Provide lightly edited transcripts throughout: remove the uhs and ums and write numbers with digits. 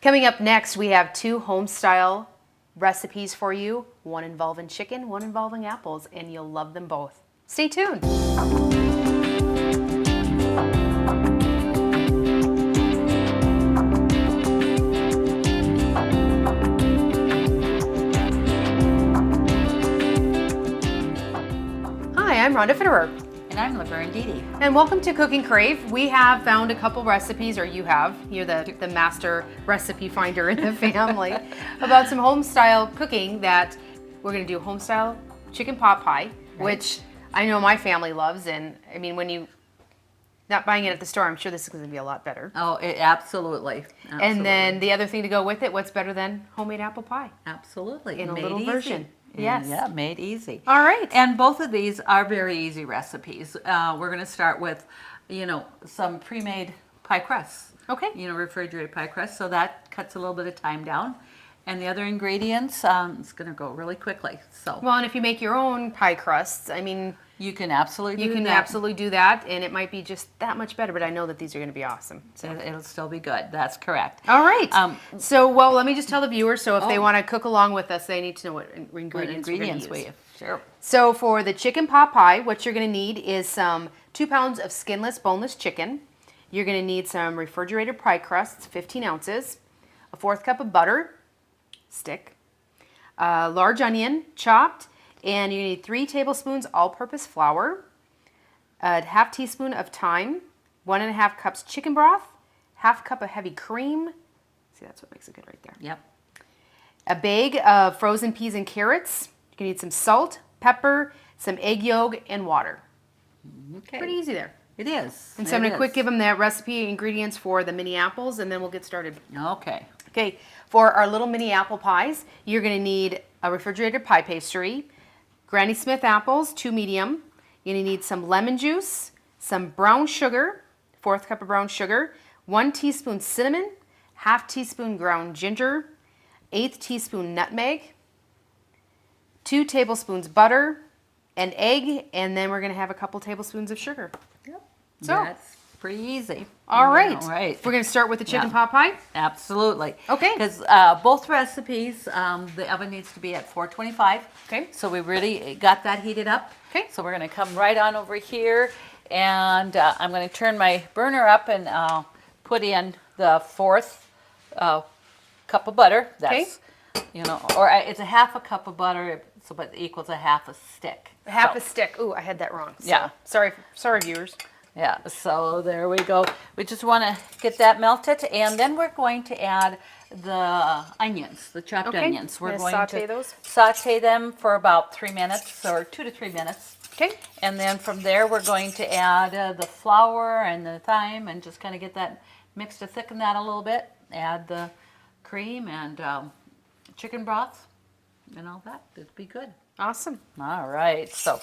Coming up next, we have 2 home-style recipes for you, one involving chicken, one involving apples, and you'll love them both. Stay tuned. Hi, I'm Rhonda Fitterer. And I'm Laverne Dede. And welcome to Cooking Crave. We have found a couple recipes, or you have, you're the master recipe finder in the family, about some home style cooking that we're gonna do home style chicken pot pie, which I know my family loves. And I mean, when you, not buying it at the store, I'm sure this is gonna be a lot better. Oh, absolutely. And then the other thing to go with it, what's better than homemade apple pie? Absolutely. In a Made little easy. version. And Yes. Yeah, made easy. All right. And both of these are very easy recipes. We're going to start with, some pre-made pie crusts. Okay. Refrigerated pie crusts. So that cuts a little bit of time down. And the other ingredients, it's going to go really quickly. So Well, and if you make your own pie crusts, I mean, you can absolutely you do can that. absolutely do that, and it might be just that much better, but I know that these are going to be awesome. So. It'll still be good. That's correct. All right. Well, let me just tell the viewers, so if they Oh. want to cook along with us, they need to know what What ingredients we're ingredients going to we use. have. Sure. So for the chicken pot pie, what you're going to need is some 2 pounds of skinless, boneless chicken. You're going to need some refrigerated pie crusts, 15 ounces, a 1/4 cup of butter, stick, a large onion, chopped, and you need 3 tablespoons all-purpose flour, a 1/2 teaspoon of thyme, 1 1/2 cups chicken broth, 1/2 cup of heavy cream. See, that's what makes it good right there. Yep. A bag of frozen peas and carrots. You're gonna need some salt, pepper, some egg yolk, and water. Okay. Pretty easy there. It is. And so I'm It gonna quick is. give them the recipe ingredients for the mini apples, and then we'll get started. Okay. Okay, for our little mini apple pies, you're gonna need a refrigerated pie pastry, Granny Smith apples, 2 medium. You're gonna need some lemon juice, some brown sugar, 1/4 cup of brown sugar, 1 teaspoon cinnamon, 1/2 teaspoon ground ginger, 1/8 teaspoon nutmeg, 2 tablespoons butter, an egg, and then we're gonna have a couple tablespoons of sugar. Yep. So- That's pretty easy. All right. All right. We're gonna start with the chicken Yeah. pot pie. Absolutely. Okay. Because both recipes, the oven needs to be at 425. Okay. So we really got that heated up. Okay. So we're going to come right on over here, and I'm going to turn my burner up and put in the 4th cup of butter. That's, it's a 1/2 cup of butter, so but equals a 1/2 stick. Half So- a stick. Ooh, I had that wrong. So, Yeah. Sorry, viewers. Yeah, so there we go. We just want to get that melted, and then we're going to add the onions, the chopped Okay, onions. We're gonna going saute to those? saute them for about 3 minutes, or 2 to 3 minutes. Okay. And then from there, we're going to add the flour and the thyme, and just kind of get that mixed to thicken that a little bit. Add the cream and chicken broth and all that. It'd be good. Awesome. All right, so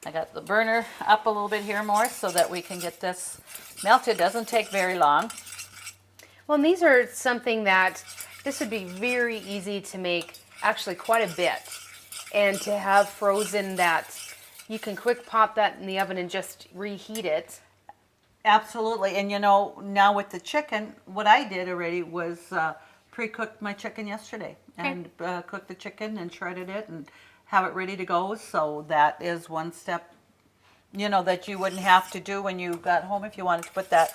I got the burner up a little bit here more so that we can get this melted. Doesn't take very long. Well, and these are something that this would be very easy to make, actually quite a bit, and to have frozen that you can quick pop that in the oven and just reheat it. Absolutely, and now with the chicken, what I did already was pre-cooked my chicken yesterday, and cooked the chicken and shredded it and have it ready to go. So that is one step, that you wouldn't have to do when you got home if you wanted to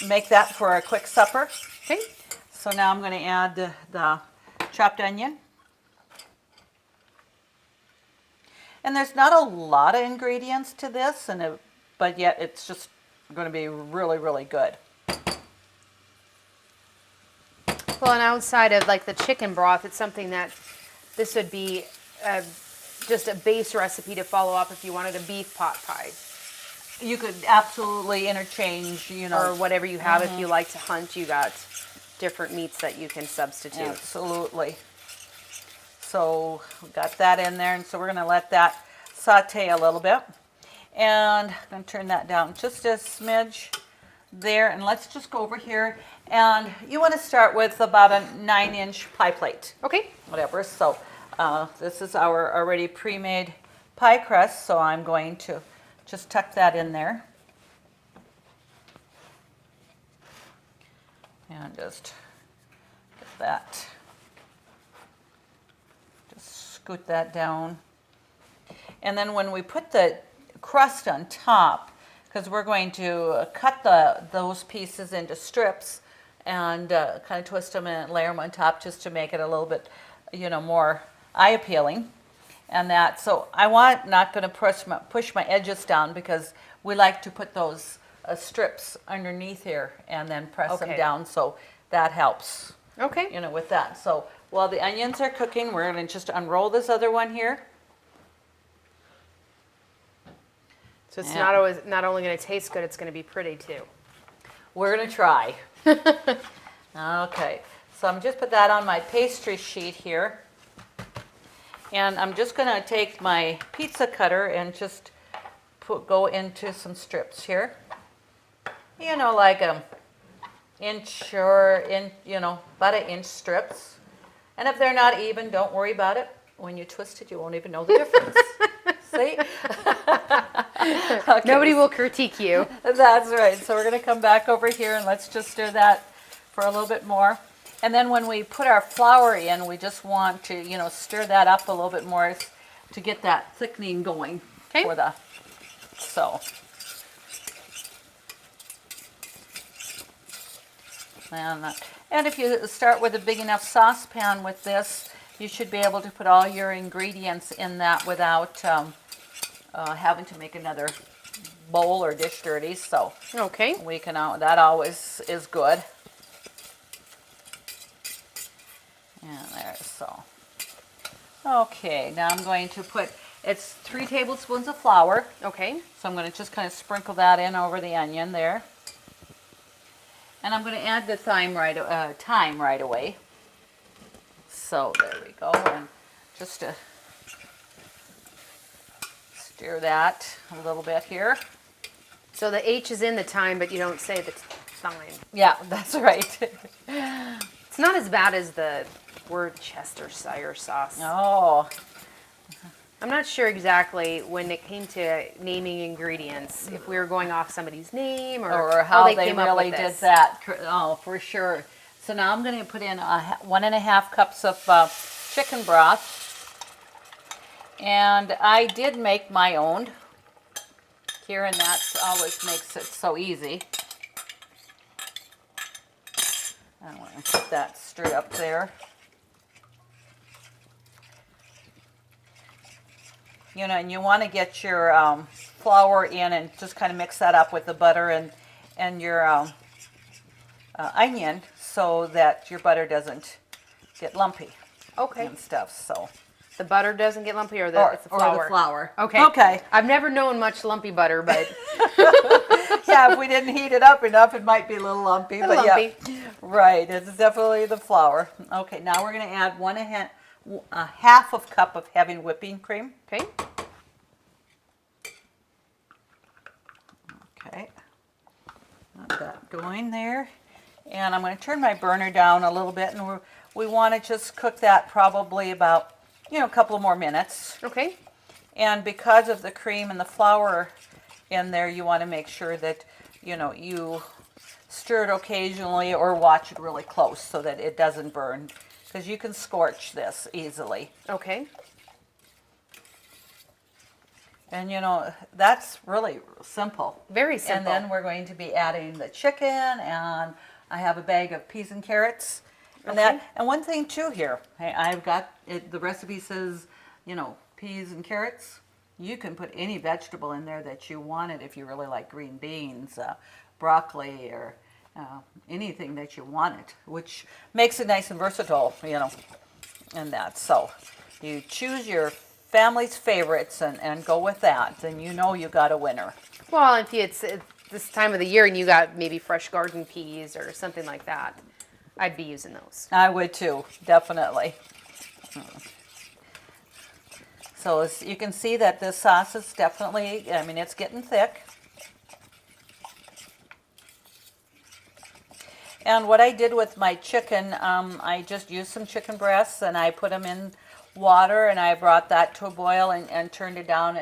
make that for a quick supper. Okay. So now I'm going to add the chopped onion. And there's not a lot of ingredients to this, but yet it's just going to be really, really good. Well, and outside of like the chicken broth, it's something that this would be just a base recipe to follow up if you wanted a beef pot pie. You could absolutely interchange, Or whatever you have. If you like to hunt, you got different meats that you can substitute. Absolutely. So we got that in there, and so we're going to let that saute a little bit. And I'm going to turn that down just a smidge there, and let's just go over here. And you want to start with about a 9-inch pie plate. Okay. Whatever. So this is our already pre-made pie crust, so I'm going to just tuck that in there. And just get that. Just scoot that down. And then when we put the crust on top, because we're going to cut those pieces into strips and kind of twist them and layer them on top just to make it a little bit, more eye appealing. And that, so not going to push my edges down because we like to put those strips underneath here and then press them down, so that helps. Okay. With that. So while the onions are cooking, we're going to just unroll this other one here. So it's not only going to taste good, it's going to be pretty too. We're going to try. Okay, so I'm just put that on my pastry sheet here. And I'm just going to take my pizza cutter and just go into some strips here. Like inch or about an inch strips. And if they're not even, don't worry about it. When you twist it, you won't even know the difference. See? Okay. Nobody will critique you. That's right. So we're going to come back over here and let's just stir that for a little bit more. And then when we put our flour in, we just want to, stir that up a little bit more to get that thickening going for the, so. And if you start with a big enough saucepan with this, you should be able to put all your ingredients in that without having to make another bowl or dish dirty. So we can, that always is good. And there, so. Okay, now I'm going to put, it's 3 tablespoons of flour. Okay. So I'm going to just kind of sprinkle that in over the onion there. And I'm going to add the thyme right away. So there we go, and just to stir that a little bit here. So the H is in the thyme, but you don't say the thyme. Yeah, that's right. It's not as bad as the Worcestershire sauce. Oh. I'm not sure exactly when it came to naming ingredients, if we were going off somebody's name or how they came really up with did this. that. Oh, for sure. So now I'm going to put in 1.5 cups of chicken broth. And I did make my own here, and that always makes it so easy. I want to put that stirred up there. And you want to get your flour in and just kind of mix that up with the butter and your onion so that your butter doesn't get lumpy. And stuff. So the butter doesn't get lumpy, or it's the flour? Or the flour. Okay. I've never known much lumpy butter, but yeah, if we didn't heat it up enough, it might be a little lumpy. But lumpy. Yeah, right. It's definitely the flour. Okay, now we're going to add 1/2 cup of heavy whipping cream. Okay. Okay. Got that going there. And I'm going to turn my burner down a little bit, and we want to just cook that probably about, a couple of more minutes. Okay. And because of the cream and the flour in there, you want to make sure that, you stir it occasionally or watch it really close so that it doesn't burn, because you can scorch this easily. Okay. And that's really simple. Very simple. And then we're going to be adding the chicken, and I have a bag of peas and carrots. And and one thing too here, I've got it, the recipe says, peas and carrots. You can put any vegetable in there that you wanted if you really like green beans, broccoli, or anything that you wanted, which makes it nice and versatile, and that. So you choose your family's favorites and go with that, then you got a winner. Well, if it's this time of the year and you got maybe fresh garden peas or something like that, I'd be using those. I would too, definitely. So as you can see that this sauce is definitely, it's getting thick. And what I did with my chicken, I just used some chicken breasts and I put them in water, and I brought that to a boil and turned it down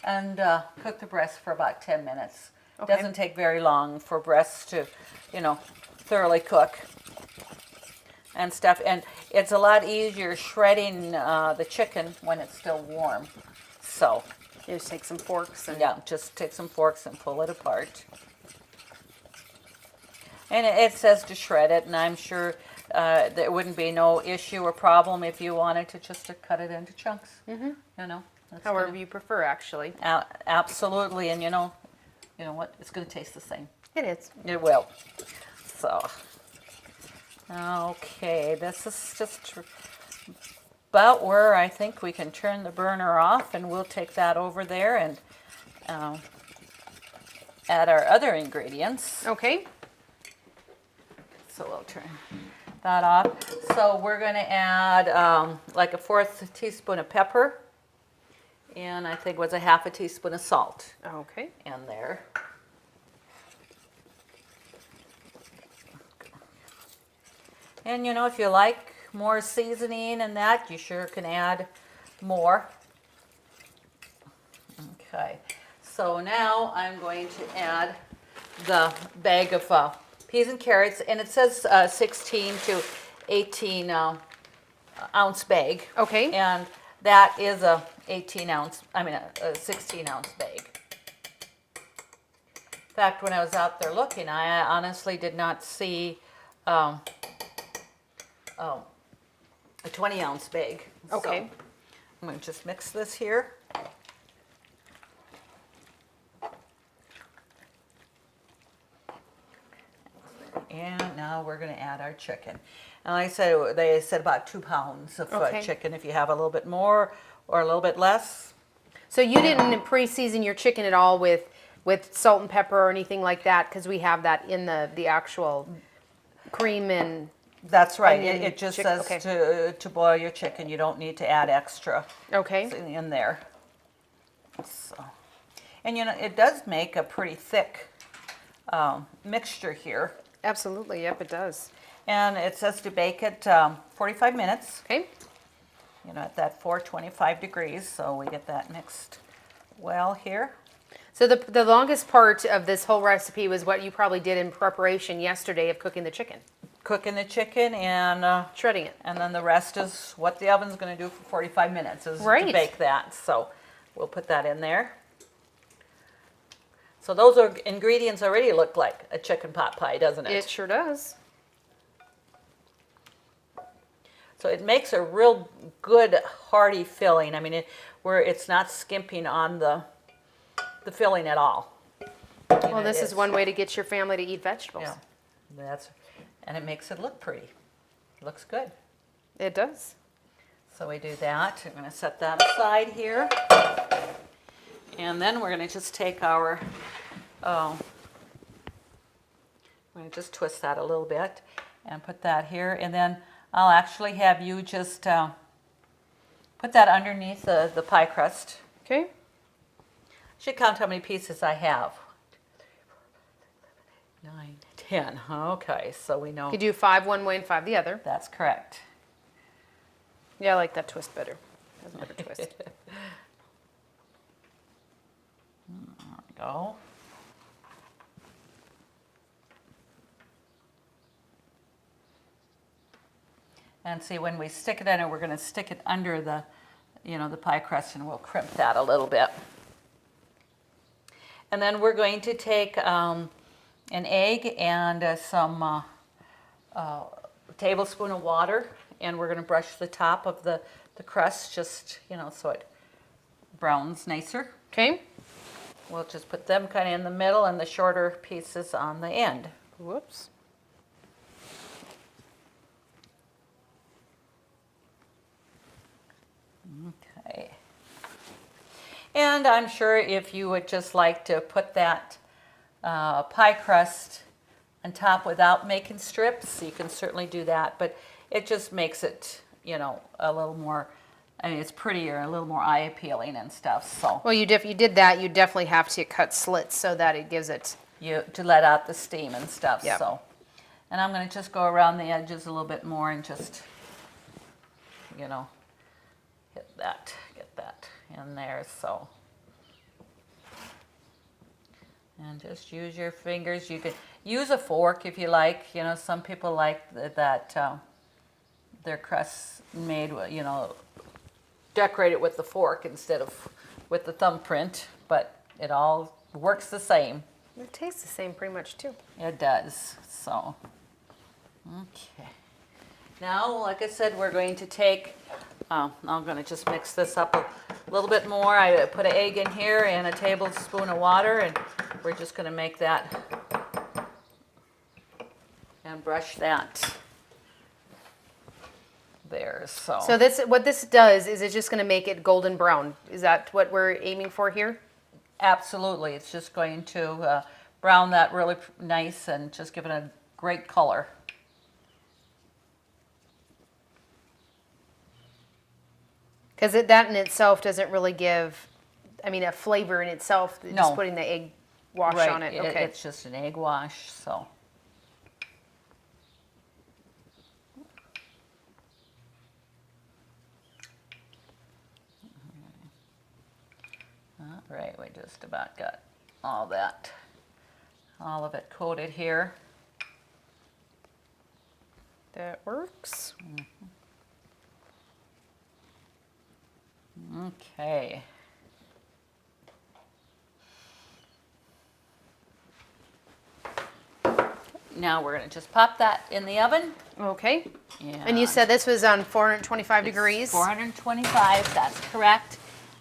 and cooked the breast for about 10 minutes. Okay. Doesn't take very long for breasts to, thoroughly cook. and stuff. And it's a lot easier shredding the chicken when it's still warm. So, You just take some forks and yeah, just take some forks and pull it apart. And it says to shred it, and I'm sure there wouldn't be no issue or problem if you wanted to cut it into chunks. Mm-hmm. You know, however you prefer, actually. Absolutely, and you know what? It's going to taste the same. It is. It will. So, okay, this is just about where I think we can turn the burner off, and we'll take that over there and add our other ingredients. Okay. So we'll turn that off. So we're going to add like a 1/4 teaspoon of pepper, and I think it was a 1/2 teaspoon of salt Okay. in there. And you know, if you like more seasoning and that, you sure can add more. Okay, so now I'm going to add the bag of peas and carrots, and it says 16 to 18 ounce bag. Okay. And that is a 16 ounce bag. In fact, when I was out there looking, I honestly did not see a 20 ounce bag. Okay. So I'm going to just mix this here. And now we're going to add our chicken. And like I said, they said about 2 pounds of Okay. chicken. If you have a little bit more or a little bit less. So you didn't pre-season your chicken at all with salt and pepper or anything like that, because we have that in the actual cream and. That's right. Onion, It just chicken, says okay. to boil your chicken. You don't need to add extra Okay. in there. So, and you know, it does make a pretty thick mixture here. Absolutely. Yep, it does. And it says to bake it 45 minutes. Okay. You know, at that 425 degrees, so we get that mixed well here. So the longest part of this whole recipe was what you probably did in preparation yesterday of cooking the chicken. Cooking the chicken and Shredding it. and then the rest is what the oven's going to do for 45 minutes is Right. to bake that. So we'll put that in there. So those are ingredients already look like a chicken pot pie, doesn't it? It sure does. So it makes a real good hearty filling. I mean, where it's not skimping on the filling at all. Well, this is one way to get your family to eat vegetables. Yeah, and it makes it look pretty. Looks good. It does. So we do that. I'm going to set that aside here. And then we're going to just take our, I'm going to just twist that a little bit and put that here. And then I'll actually have you just put that underneath the pie crust. Okay. Should count how many pieces I have. 9, 10. Okay, so we know You do 5 one way and 5 the other. that's correct. Yeah, I like that twist better. That's a better twist. There we go. And see, when we stick it in it, we're going to stick it under the, the pie crust, and we'll crimp that a little bit. And then we're going to take an egg and some tablespoon of water, and we're going to brush the top of the crust just, so it browns nicer. Okay. We'll just put them kind of in the middle and the shorter pieces on the end. Whoops. Okay. And I'm sure if you would just like to put that pie crust on top without making strips, you can certainly do that. But it just makes it, a little more, it's prettier, a little more eye appealing and stuff. So Well, you did that. You definitely have to cut slits so that it gives it. to let out the steam and stuff. Yeah. So, and I'm going to just go around the edges a little bit more and just, get that in there. So, and just use your fingers. You can use a fork if you like. Some people like that their crusts made, decorated with the fork instead of with the thumbprint, but it all works the same. It tastes the same pretty much too. It does, so. Okay. Now, like I said, we're going to take, I'm going to just mix this up a little bit more. I put an egg in here and a tablespoon of water, and we're just going to make that and brush that there. So this, what this does is it's just going to make it golden brown. Is that what we're aiming for here? absolutely, it's just going to brown that really nice and just give it a great color. Because that in itself doesn't really give, I mean, a flavor in itself. No. Just putting the egg wash Right, on it. Okay. it's just an egg wash, so. All right, we just about got all of it coated here. That works. Okay. Now we're going to just pop that in the oven. Okay. And you said this was on 425 It's degrees? 425, that's correct.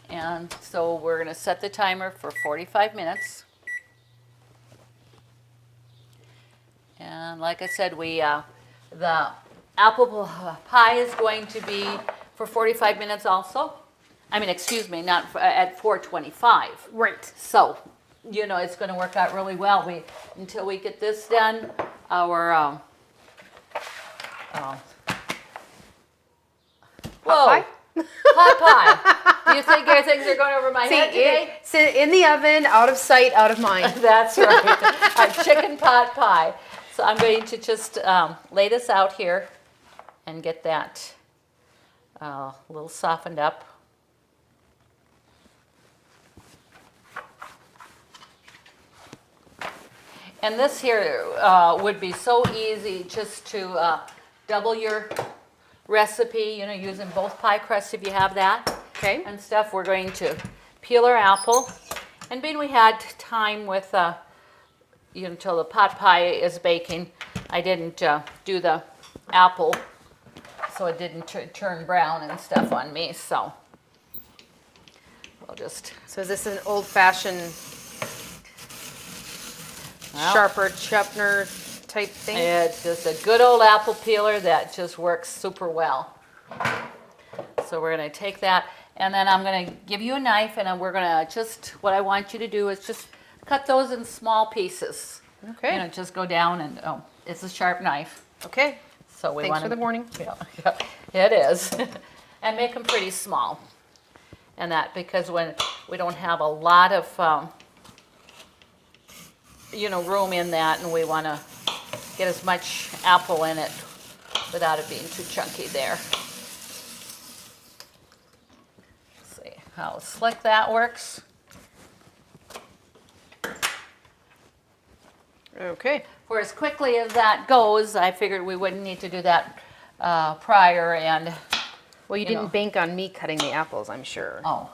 And so we're going to set the timer for 45 minutes. And like I said, the apple pie is going to be for 45 minutes also. I mean, excuse me, not at 425. Right. So, it's going to work out really well. Until we get this done, our Pot pie? pot pie. Do you think your things are going over my head today? Sit in the oven, out of sight, out of mind. That's right. Our chicken pot pie. So I'm going to just lay this out here and get that a little softened up. And this here would be so easy just to double your recipe, using both pie crusts if you have that. Okay. And stuff. We're going to peel our apple. And being we had time with, until the pot pie is baking, I didn't do the apple, so it didn't turn brown and stuff on me. So we'll just. So is this an old-fashioned sharper Chupner type thing? It's just a good old apple peeler that just works super well. So we're going to take that, and then I'm going to give you a knife, and we're going to what I want you to do is just cut those in small pieces. Okay. Just go down and, it's a sharp knife. Okay. So we Thanks want for the warning. Yeah, it is. And make them pretty small. And that, because when we don't have a lot of, room in that, and we want to get as much apple in it without it being too chunky there. Let's see how slick that works. Okay. For as quickly as that goes, I figured we wouldn't need to do that prior, and Well, you didn't bank on me cutting the apples, I'm sure. oh,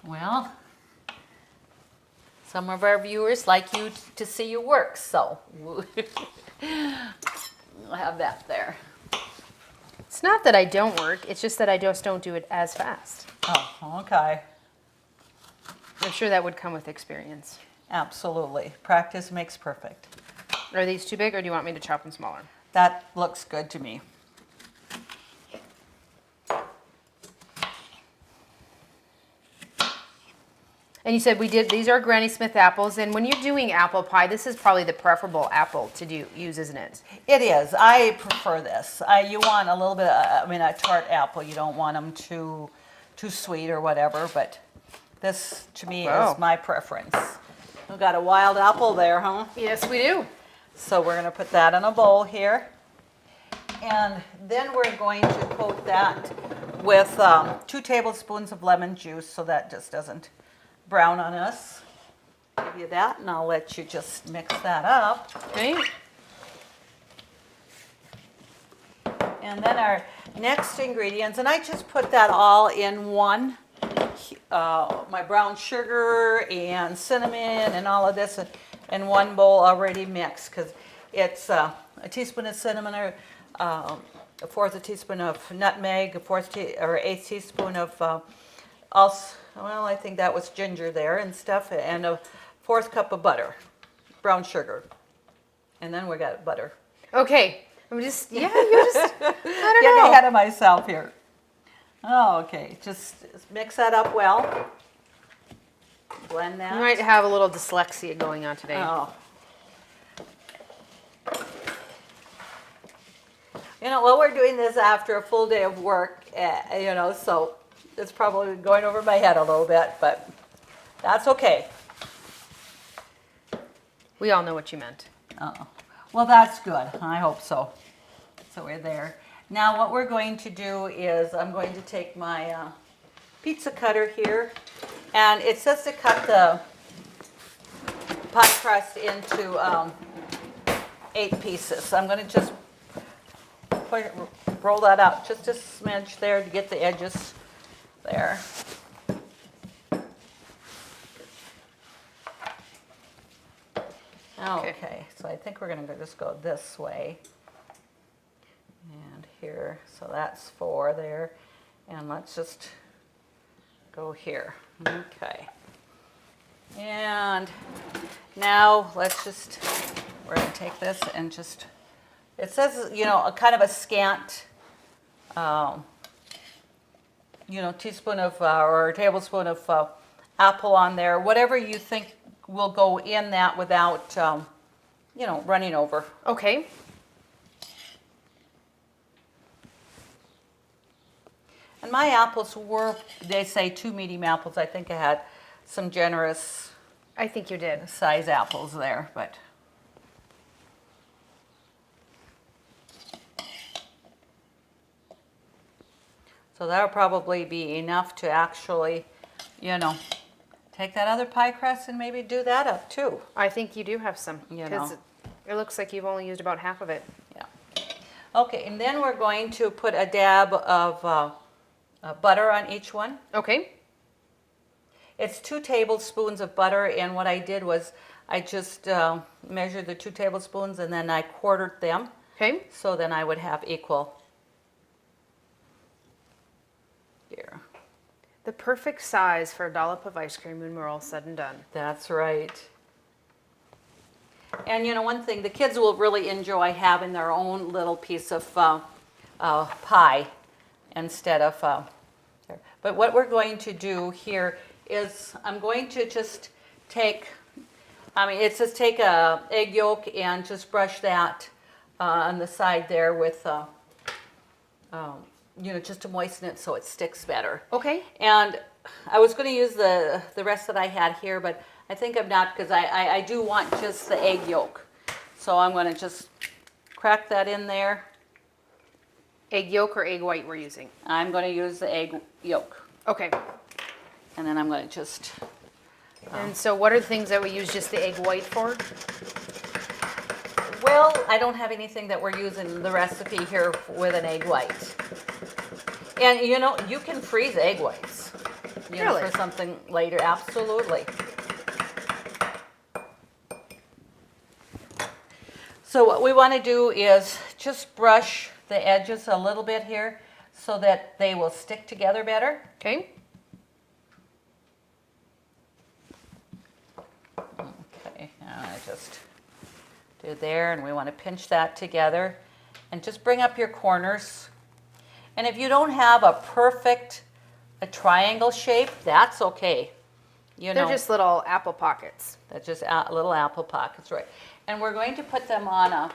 well, some of our viewers like you to see you work, so we'll have that there. It's not that I don't work, it's just that I just don't do it as fast. Oh, okay. I'm sure that would come with experience. Absolutely. Practice makes perfect. Are these too big, or do you want me to chop them smaller? That looks good to me. And you said these are Granny Smith apples, and when you're doing apple pie, this is probably the preferable apple to use, isn't it? It is. I prefer this. You want a little bit of, a tart apple. You don't want them too sweet or whatever, but this to me Wow. is my preference. We've got a wild apple there, huh? Yes, we do. So we're going to put that in a bowl here. And then we're going to coat that with 2 tablespoons of lemon juice so that just doesn't brown on us. Give you that, and I'll let you just mix that up. Okay. And then our next ingredients, and I just put that all in one, my brown sugar and cinnamon and all of this in one bowl already mixed, because it's a teaspoon of cinnamon, or a fourth a teaspoon of nutmeg, or eighth teaspoon of also, well, I think that was ginger there and stuff, and a fourth cup of butter, brown sugar, and then we got butter. Okay. I'm just, yeah, you just, I don't Getting know. ahead of myself here. Oh, okay, just mix that up well. Blend that. You might have a little dyslexia going on today. Oh. You know, well, we're doing this after a full day of work, you know, so it's probably going over my head a little bit, but that's okay. We all know what you meant. Oh, well, that's good. I hope so. So we're there. Now what we're going to do is I'm going to take my pizza cutter here, and it says to cut the pie crust into 8 pieces. So I'm going to just roll that out just a smidge there to get the edges there. Okay, so I think we're going to just go this way. And here, so that's 4 there. And let's just go here. Okay. And now let's just, we're going to take this and just, it says, you know, a kind of a scant, you know, teaspoon of, or tablespoon of apple on there, whatever you think will go in that without, you know, running over. Okay. And my apples were, they say 2 medium apples. I think I had some generous I think you did. size apples there, but. So that'll probably be enough to actually, you know, take that other pie crust and maybe do that up too. I think you do have some. You Because know. it looks like you've only used about half of it. Yeah. Okay, and then we're going to put a dab of butter on each one. Okay. It's 2 tablespoons of butter, and what I did was I just measured the 2 tablespoons and then I quartered them, Okay. so then I would have equal here. The perfect size for a dollop of ice cream when we're all said and done. That's right. And you know, one thing, the kids will really enjoy having their own little piece of pie instead of there. But what we're going to do here is I'm going to just take, I mean, it says take a egg yolk and just brush that on the side there with, you know, just to moisten it so it sticks better. Okay. And I was going to use the rest that I had here, but I think I'm not, because I do want just the egg yolk. So I'm going to just crack that in there. Egg yolk or egg white we're using? I'm going to use the egg yolk. Okay. And then I'm going to just, And so what are the things that we use just the egg white for? well, I don't have anything that we're using the recipe here with an egg white. And you know, you can freeze egg whites, you know, Really? for something later, absolutely. So what we want to do is just brush the edges a little bit here so that they will stick together better. Okay. Okay, now I just do there, and we want to pinch that together and just bring up your corners. And if you don't have a perfect triangle shape, that's okay. You They're know, just little apple pockets. that's just little apple pockets, right? And we're going to put them on a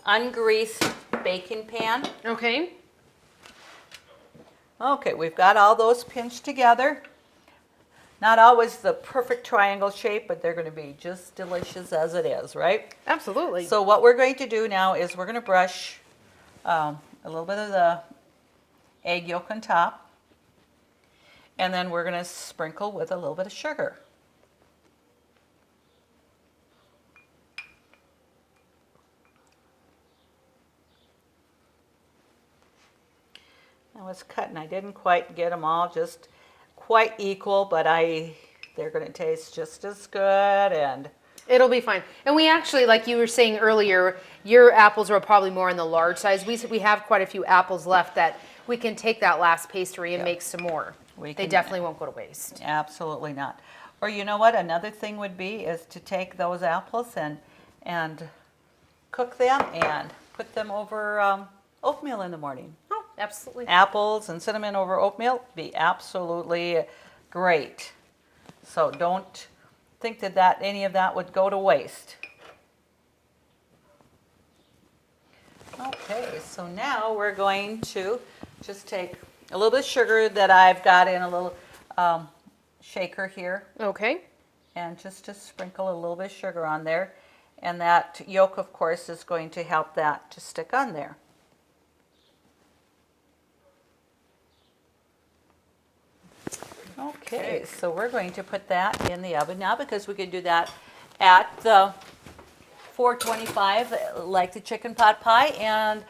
ungreased baking pan. Okay. Okay, we've got all those pinched together. Not always the perfect triangle shape, but they're going to be just delicious as it is, right? Absolutely. So what we're going to do now is we're going to brush a little bit of the egg yolk on top, and then we're going to sprinkle with a little bit of sugar. I was cutting. I didn't quite get them all just quite equal, but they're going to taste just as good, and It'll be fine. And we actually, like you were saying earlier, your apples are probably more in the large size. We have quite a few apples left that we can take that last pastry and make some more. They definitely won't go to waste. absolutely not. Or you know what? Another thing would be is to take those apples and cook them and put them over oatmeal in the morning. Oh, absolutely. Apples and cinnamon over oatmeal be absolutely great. So don't think that any of that would go to waste. Okay, so now we're going to just take a little bit of sugar that I've got in a little shaker here, Okay. and just to sprinkle a little bit of sugar on there. And that yolk, of course, is going to help that to stick on there. Okay, so we're going to put that in the oven now, because we can do that at the 425 like the chicken pot pie, and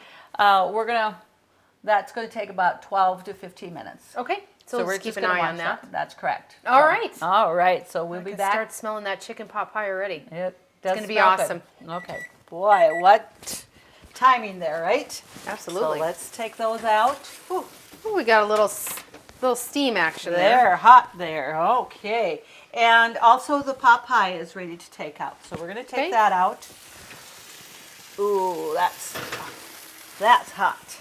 that's going to take about 12 to 15 minutes. Okay. So let's keep an eye on that. That's correct. All right. All right, so we'll be back. Start smelling that chicken pot pie already. It's gonna be awesome. Okay. Boy, what timing there, right? Absolutely. So let's take those out. Ooh, we got a little steam action there. They're hot there. Okay. And also the pot pie is ready to take out. So we're going to take that out. Ooh, that's hot.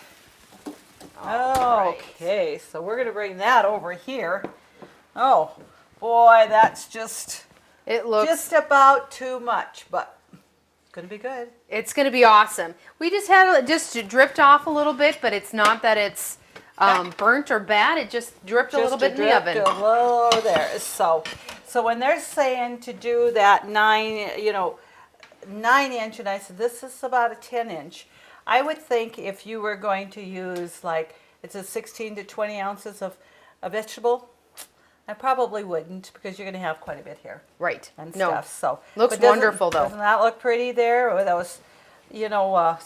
Okay, so we're going to bring that over here. Oh, boy, that's It looks just about too much, but it's going to be good. It's going to be awesome. We just had just dripped off a little bit, but it's not that it's burnt or bad. It just dripped a little bit in the oven. A little there. So when they're saying to do that 9-inch, and I said this is about a 10-inch. I would think if you were going to use it's a 16 to 20 ounces of a vegetable, I probably wouldn't, because you're going to have quite a bit here. Right. And No. stuff. So Looks but wonderful, though. Doesn't that look pretty there with those,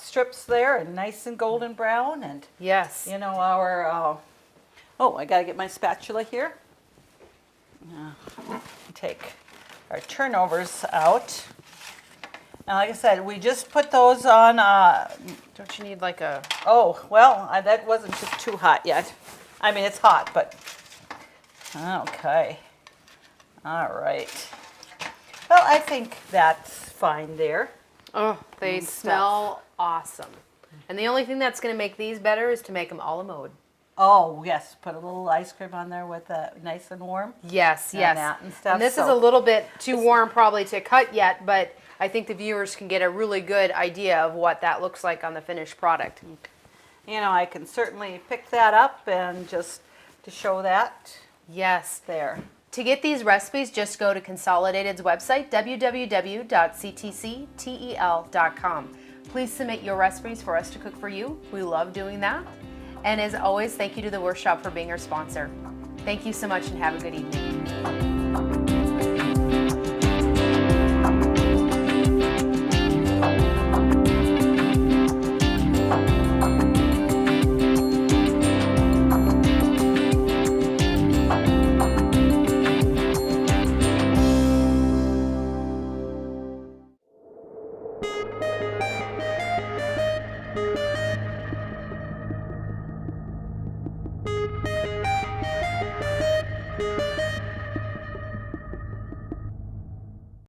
strips there, and nice and golden brown, and Yes. our I got to get my spatula here. Take our turnovers out. And like I said, we just put those on. Don't you need like a... That wasn't just too hot yet. I mean, it's hot, but okay. All right. Well, I think that's fine there. Oh, they smell awesome. And the only thing that's going to make these better is to make them a la mode. Oh, yes. Put a little ice cream on there with nice and warm. Yes, And yes. that and stuff, And this is so- a little bit too warm probably to cut yet, but I think the viewers can get a really good idea of what that looks like on the finished product. I can certainly pick that up and just to show that Yes. there. To get these recipes, just go to Consolidated's website, www.ctctel.com. Please submit your recipes for us to cook for you. We love doing that. And as always, thank you to the Workshop for being our sponsor. Thank you so much and have a good evening.